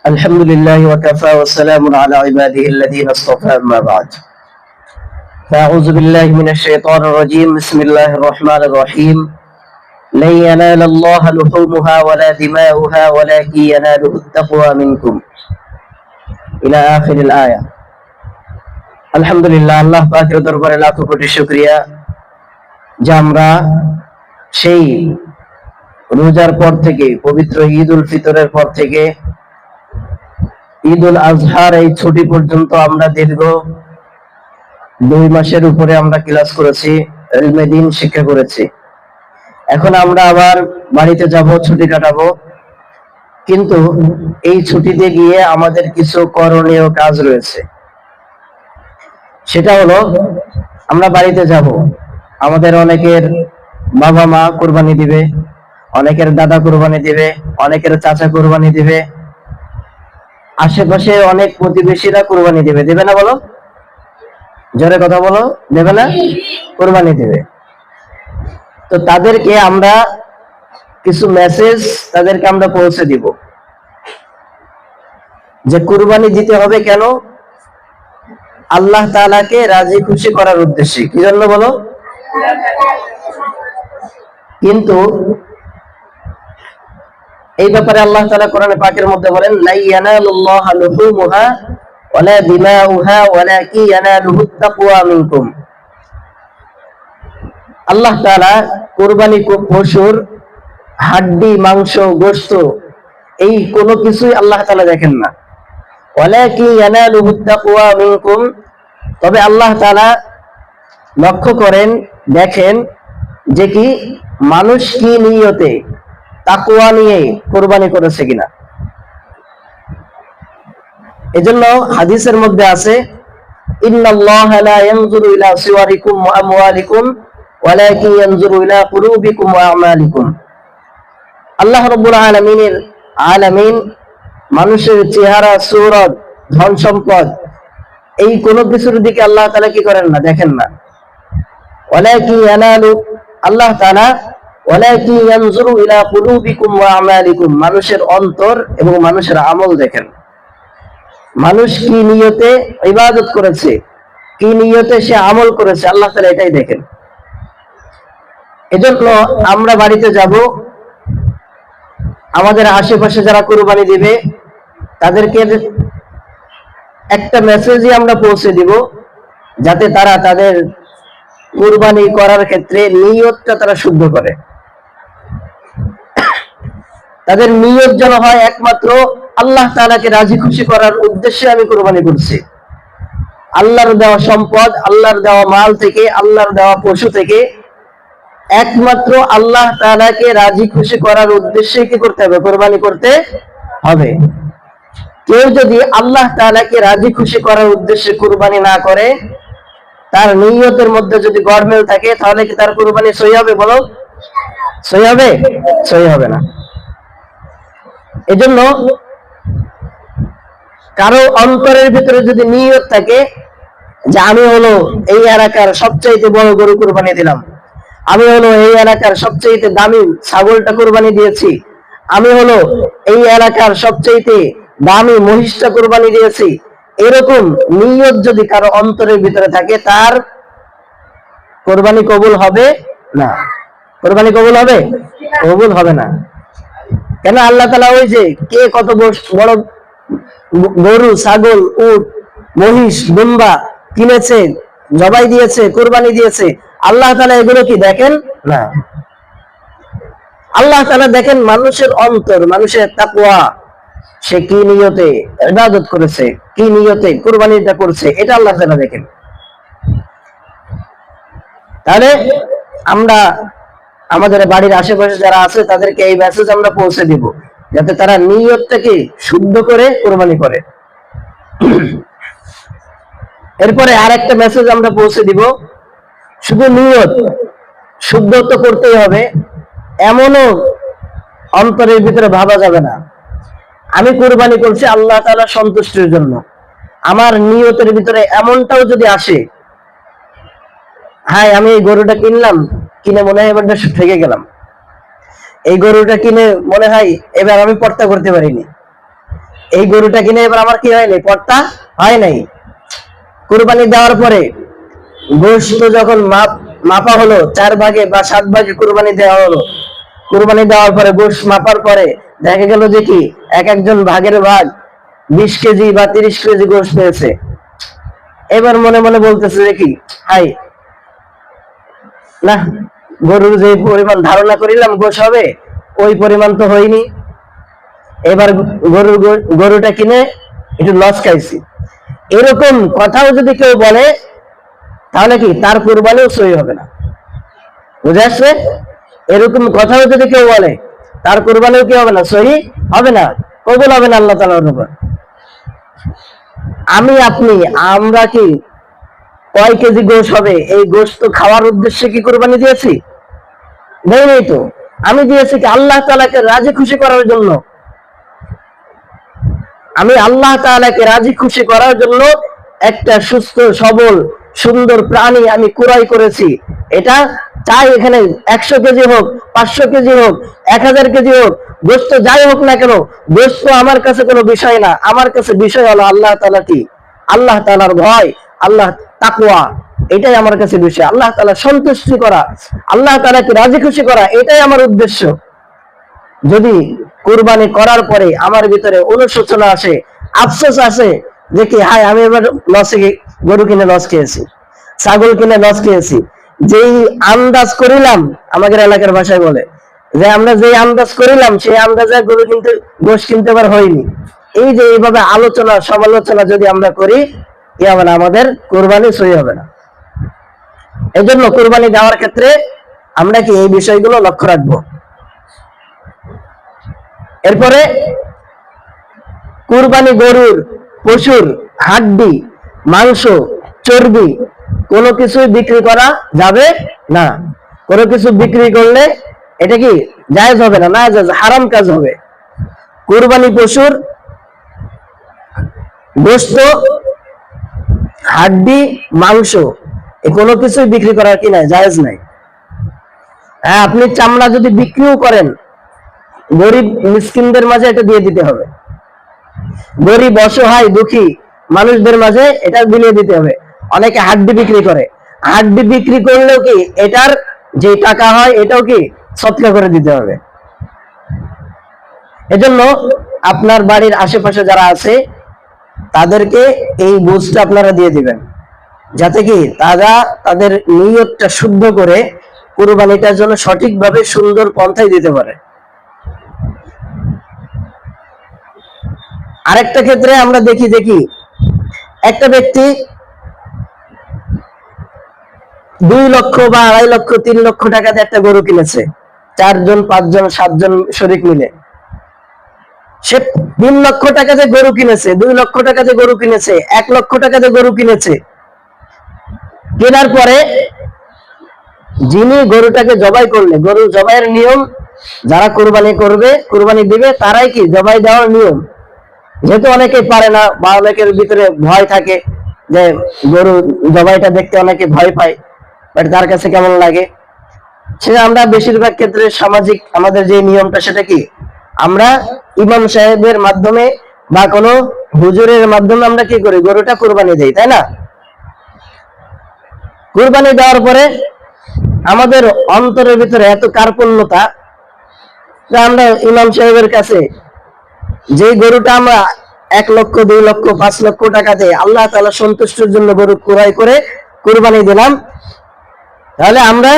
الحمد لله وكفى والسلام على عباده الذين اصطفى أما بعد فأعوذ بالله من الشيطان الرجيم بسم الله الرحمن الرحيم لن ينال الله لحومها ولا دماؤها ولكن يناله التقوى منكم إلى آخر الآية الحمد لله আল্লাহ পাকের দরবারে লাখো কোটি শুকরিয়া যে আমরা সেই রোজার পর থেকে পবিত্র ঈদ উল ফিতরের পর থেকে ঈদ উল আজহার এই ছুটি পর্যন্ত আমরা দীর্ঘ 2 মাসের উপরে আমরা ক্লাস করেছি, ইলমে দ্বীন শিক্ষা করেছি। এখন আমরা আবার বাড়িতে যাব, ছুটি কাটাবো, কিন্তু এই ছুটিতে গিয়ে আমাদের কিছু করণীয় কাজ রয়েছে। সেটা হলো আমরা বাড়িতে যাব, আমাদের অনেকের বাবা মা কুরবানি দিবে, অনেকের দাদা কুরবানি দিবে, অনেকের চাচা কুরবানি দিবে, আশেপাশে অনেক প্রতিবেশীরা কুরবানি দেবে, দেবে না? বলো, জোরে কথা বলো, দেবে না? কুরবানি দেবে। তো তাদেরকে আমরা কিছু মেসেজ তাদেরকে আমরা পৌঁছে দিব যে কুরবানি দিতে হবে কেন? আল্লাহ তাআলাকে রাজি খুশি করার উদ্দেশ্যে। কি জন্য বলো? কিন্তু এই ব্যাপারে আল্লাহ তাআলা কোরআনে পাকের মধ্যে বলেন লা ইয়ানালুল্লাহু লুহুমুহা ওয়ালা দিমাউহা ওয়ালাকিন ইয়ানালুহুত তাকওয়া মিনকুম। আল্লাহ তাআলা কুরবানি পশুর হাড্ডি, মাংস, গোশত এই কোনো কিছুই আল্লাহ তাআলা দেখেন না। ওয়ালাকিন ইয়ানালুহুত তাকওয়া মিনকুম, তবে আল্লাহ তাআলা লক্ষ্য করেন, দেখেন যে কি মানুষ কি নিয়তে তাকওয়া নিয়ে কুরবানি করেছে কিনা। এজন্য হাদিসের মধ্যে আছে ইন্নাল্লাহা লা ইয়ানজুরু ইলা সুওয়ারিকুম ওয়া আমওয়ালিকুম ওয়ালাকিন ইয়ানজুরু ইলা কুলুবিকুম ওয়া আমালিকুম। আল্লাহ রাব্বুল আলামিন মানুষের চেহারা, সূরত, ধন সম্পদ এই কোন কিছুর দিকে আল্লাহ তাআলা কি করেন না, দেখেন না। ওয়ালাকিন ইয়ানালু, আল্লাহ তাআলা ওয়ালাকিন ইয়ানজুরু ইলা কুলুবিকুম ওয়া আমালিকুম, মানুষের অন্তর এবং মানুষের আমল দেখেন। মানুষ কি নিয়তে ইবাদত করেছে, কি নিয়তে সে আমল করেছে, আল্লাহ তাআলা এটাই দেখেন। এজন্য আমরা বাড়িতে যাব, আমাদের আশেপাশে যারা কুরবানি দিবে তাদেরকে একটা মেসেজই আমরা পৌঁছে দিব যাতে তারা তাদের কুরবানি করার ক্ষেত্রে নিয়তটা তারা শুদ্ধ করে। তাদের নিয়ত যেন হয় একমাত্র আল্লাহ তাআলাকে রাজি খুশি করার উদ্দেশ্যে আমি কুরবানি করছি। আল্লাহর দেওয়া সম্পদ, আল্লাহর দেওয়া মাল থেকে, আল্লাহর দেওয়া পশু থেকে একমাত্র আল্লাহ তাআলাকে রাজি খুশি করার উদ্দেশ্যে কি করতে হবে? কুরবানি করতে হবে। কেউ যদি আল্লাহ তাআলাকে রাজি খুশি করার উদ্দেশ্যে কুরবানি না করে, তার নিয়তের মধ্যে যদি গড়মেল থাকে, তাহলে কি তার কুরবানি সহি হবে? বলো, সহি হবে? সহি হবে না। এজন্য কারো অন্তরের ভিতরে যদি নিয়ত থাকে যে আমি হলো এই এলাকার সবচাইতে বড় গরু কুরবানি দিলাম, আমি হলো এই এলাকার সবচাইতে দামি ছাগলটা কুরবানি দিয়েছি, আমি হলো এই এলাকার সবচাইতে দামি মহিষটা কুরবানি দিয়েছি, এরকম নিয়ত যদি কারো অন্তরের ভিতরে থাকে, তার কুরবানি কবুল হবে না। কুরবানি কবুল হবে? কবুল হবে না। কেন? আল্লাহ তাআলা ওই যে কে কত বড় গরু, ছাগল, উট, মহিষ, দুম্বা কিনেছে, জবাই দিয়েছে, কুরবানি দিয়েছে, আল্লাহ তাআলা এগুলো কি দেখেন না। আল্লাহ তাআলা দেখেন মানুষের অন্তর, মানুষের তাকওয়া, সে কি নিয়তে ইবাদত করেছে, কি নিয়তে কুরবানিটা করছে, এটা আল্লাহ তাআলা দেখেন। তাহলে আমরা আমাদের বাড়ির আশেপাশে যারা আছে তাদেরকে এই মেসেজ আমরা পৌঁছে দিব যাতে তারা নিয়তটাকে শুদ্ধ করে কুরবানি করে। এরপরে আরেকটা মেসেজ আমরা পৌঁছে দিব, শুধু নিয়ত শুদ্ধ তো করতেই হবে, এমনও অন্তরের ভিতরে ভাবা যাবে না আমি কুরবানি করছি আল্লাহ তাআলার সন্তুষ্টির জন্য। আমার নিয়তের ভিতরে এমনটাও যদি আসে, হ্যাঁ আমি এই গরুটা কিনলাম, কিনে মনে হয় এবার ঠেকে গেলাম, এই গরুটা কিনে মনে হয় এবার আমি পর্দা করতে পারিনি, এই গরুটা কিনে এবার আমার কি হয় নাই, পর্দা হয় নাই। কুরবানি দেওয়ার পরে গোশত যখন মাপা হলো, 4 ভাগে বা 7 ভাগে কুরবানি দেওয়া হলো, কুরবানি দেওয়ার পরে গোশ মাপার পরে দেখা গেল যে কি এক একজন ভাগের ভাগ 20 কেজি বা 30 কেজি গোশ পেয়েছে। এবার মনে মনে বলতেছে যে কি হাই না, গরুর যে পরিমাণ ধারণা করিলাম গোশ হবে ওই পরিমাণ তো হয়নি। এবার গরুটা কিনে একটু লস খাইছি, এরকম কথাও যদি কেউ বলে তাহলে কি তার কুরবানিও সহি হবে না। বুঝে আসছে? এরকম কথাও যদি কেউ বলে তার কুরবানিও কি হবে না, সহি হবে না, কবুল হবে না আল্লাহ তাআলার উপর। আমরা কি কয় কেজি গোশ হবে এই গোশ তো খাওয়ার উদ্দেশ্যে কি কুরবানি দিয়েছি? দেই নাই তো। আমি দিয়েছি কি আল্লাহ তাআলাকে রাজি খুশি করার জন্য। আমি আল্লাহ তাআলাকে রাজি খুশি করার জন্য একটা সুস্থ সবল সুন্দর প্রাণী আমি কুরাই করেছি। এটা চাই এখানে 100 কেজি হোক, 500 কেজি হোক, 1000 কেজি হোক, গোশত যাই হোক না কেন, গোশত আমার কাছে কোনো বিষয় না। আমার কাছে বিষয় হলো আল্লাহ তাআলা কি, আল্লাহ তাআলার ভয়, আল্লাহ তাকওয়া, এটাই আমার কাছে বিষয়। আল্লাহ তাআলা সন্তুষ্টি করা, আল্লাহ তাআলাকে রাজি খুশি করা, এটাই আমার উদ্দেশ্য। যদি কুরবানি করার পরে আমার ভিতরে অনুশোচনা আসে, আফসোস আসে যে কি হায় আমি এবার লসে, গরু কিনে লস খেয়েছি, ছাগল কিনে লস খেয়েছি, যেই আন্দাজ করিলাম, আমাদের এলাকার ভাষায় বলে যে আমরা যেই আন্দাজ করিলাম সেই আন্দাজে গরু কিনতে গোশ কিনতে পার হয়নি। এই যে এইভাবে আলোচনা সমালোচনা যদি আমরা করি, কি হবে না, আমাদের কুরবানি সহি হবে না। এজন্য কুরবানি দেওয়ার ক্ষেত্রে আমরা কি এই বিষয়গুলো লক্ষ্য রাখবো। এরপরে কুরবানি গরুর পশুর হাড্ডি, মাংস, চর্বি কোনো কিছু বিক্রি করা যাবে না। কোনো কিছু বিক্রি করলে এটা কি জায়েজ হবে না, না জায়েজ, হারাম কাজ হবে। কুরবানি পশুর গোশত, হাড্ডি, মাংস এ কোনো কিছুই বিক্রি করার কি নাই, জায়েজ নাই। হ্যাঁ, আপনি চামড়া যদি বিক্রিও করেন, গরিব মিসকিনদের মাঝে এটা দিয়ে দিতে হবে। গরিব অসহায় দুঃখী মানুষদের মাঝে এটা বিলিয়ে দিতে হবে। অনেকে হাড্ডি বিক্রি করে, হাড্ডি বিক্রি করলেও কি এটার যে টাকা হয় এটাও কি সৎকা করে দিতে হবে। এজন্য আপনার বাড়ির আশেপাশে যারা আছে তাদেরকে এই বুঝটা আপনারা দিয়ে দিবেন, যাতে কি তারা তাদের নিয়তটা শুদ্ধ করে কুরবানিটার জন্য সঠিকভাবে সুন্দর পন্থায় দিতে পারে। আরেকটা ক্ষেত্রে আমরা দেখি একটা ব্যক্তি 2 লক্ষ বা 2.5 লক্ষ 3 লক্ষ টাকাতে একটা গরু কিনেছে, 4 জন 5 জন 7 জন শরিক মিলে। সে 3 লক্ষ টাকাতে গরু কিনেছে, 2 লক্ষ টাকাতে গরু কিনেছে, 1 লক্ষ টাকাতে গরু কিনেছে। কেনার পরে যিনি গরুটাকে জবাই করলে, গরু জবাইয়ের নিয়ম, যারা কুরবানি করবে, কুরবানি দিবে, তারাই কি জবাই দেওয়ার নিয়ম। যেহেতু অনেকে পারে না বা অনেকের ভিতরে ভয় থাকে যে গরু জবাইটা দেখতে অনেকে ভয় পায়, বাট তার কাছে কেমন লাগে, সেটা আমরা বেশিরভাগ ক্ষেত্রে সামাজিক আমাদের যে নিয়মটা সেটা কি আমরা ইমাম সাহেবের মাধ্যমে বা কোনো হুজুরের মাধ্যমে আমরা কি করি, গরুটা কুরবানি দেই, তাই না? কুরবানি দেওয়ার পরে আমাদের অন্তরের ভিতরে এত কার্পণ্যতা যে আমরা ইমাম সাহেবের কাছে যে গরুটা আমরা 1 লক্ষ 2 লক্ষ 5 লক্ষ টাকা দিয়ে আল্লাহ তাআলা সন্তুষ্টির জন্য গরু ক্রয় করে কুরবানি দিলাম, তাহলে আমরা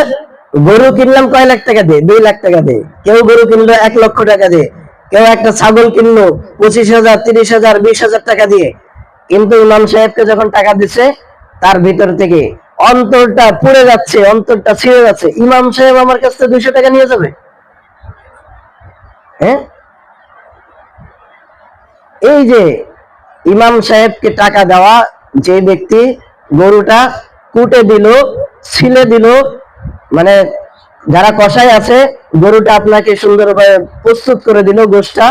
গরু কিনলাম কয় লাখ টাকা দিয়ে, 2 লাখ টাকা দিয়ে, কেউ গরু কিনলো 1 লক্ষ টাকা দিয়ে, কেউ একটা ছাগল কিনলো 25,000 30,000 20,000 টাকা দিয়ে। কিন্তু ইমাম সাহেবকে যখন টাকা দিচ্ছে তার ভিতর থেকে অন্তরটা পুড়ে যাচ্ছে, অন্তরটা ছিঁড়ে যাচ্ছে, ইমাম সাহেব আমার কাছ থেকে 200 টাকা নিয়ে যাবে। হ্যাঁ, এই যে ইমাম সাহেবকে টাকা দেওয়া যে ব্যক্তি গরুটা কুটে দিল, ছিলে দিল, মানে যারা কসাই আছে গরুটা আপনাকে সুন্দরভাবে প্রস্তুত করে দিল গোশটা,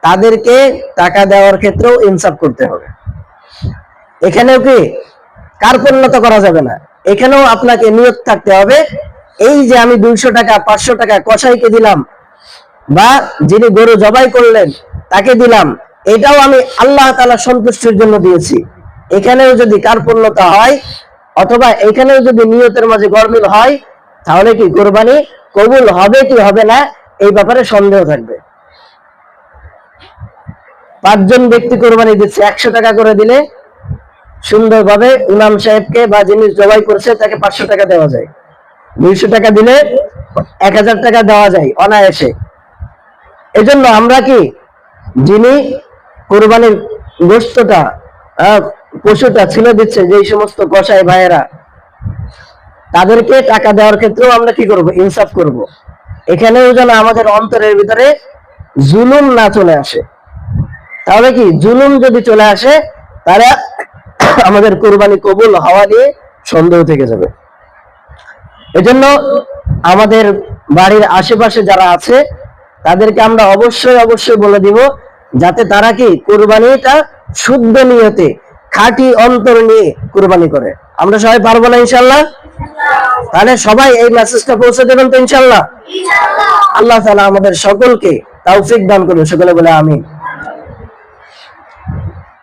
তাদেরকে টাকা দেওয়ার ক্ষেত্রেও ইনসাফ করতে হবে। এখানেও কি কার্পণ্যতা করা যাবে না, এখানেও আপনাকে নিয়ত থাকতে হবে। এই যে আমি 200 টাকা 500 টাকা কসাইকে দিলাম বা যিনি গরু জবাই করলেন তাকে দিলাম, এটাও আমি আল্লাহ তাআলা সন্তুষ্টির জন্য দিয়েছি। এখানেও যদি কার্পণ্যতা হয় অথবা এখানেও যদি নিয়তের মাঝে গরমিল হয়, তাহলে কি কোরবানি কবুল হবে কি হবে না এই ব্যাপারে সন্দেহ থাকবে। 5 জন ব্যক্তি কোরবানি দিচ্ছে, 100 টাকা করে দিলে সুন্দরভাবে ইমাম সাহেবকে বা যিনি জবাই করছে তাকে 500 টাকা দেওয়া যায়, 200 টাকা দিলে 1000 টাকা দেওয়া যায় অনায়াসে। এজন্য আমরা কি যিনি কোরবানির গোশতটা পশুটা ছিলে দিচ্ছে, যে সমস্ত কসাই ভাইয়েরা, তাদেরকে টাকা দেওয়ার ক্ষেত্রেও আমরা কি করব, ইনসাফ করব। এখানেও যেন আমাদের অন্তরের ভিতরে জুলুম না চলে আসে। তাহলে কি জুলুম যদি চলে আসে তাহলে আমাদের কোরবানি কবুল হওয়া নিয়ে সন্দেহ থেকে যাবে। এজন্য আমাদের বাড়ির আশেপাশে যারা আছে তাদেরকে আমরা অবশ্যই বলে দিব, যাতে তারা কি কোরবানিটা শুদ্ধ নিয়তে খাঁটি অন্তর নিয়ে কোরবানি করে। আমরা সবাই পারবো না ইনশাআল্লাহ? তাহলে সবাই এই মেসেজটা পৌঁছে দেবেন তো ইনশাআল্লাহ? আল্লাহ তাআলা আমাদের সকলকে তৌফিক দান করুন, সকলে বলে আমিন।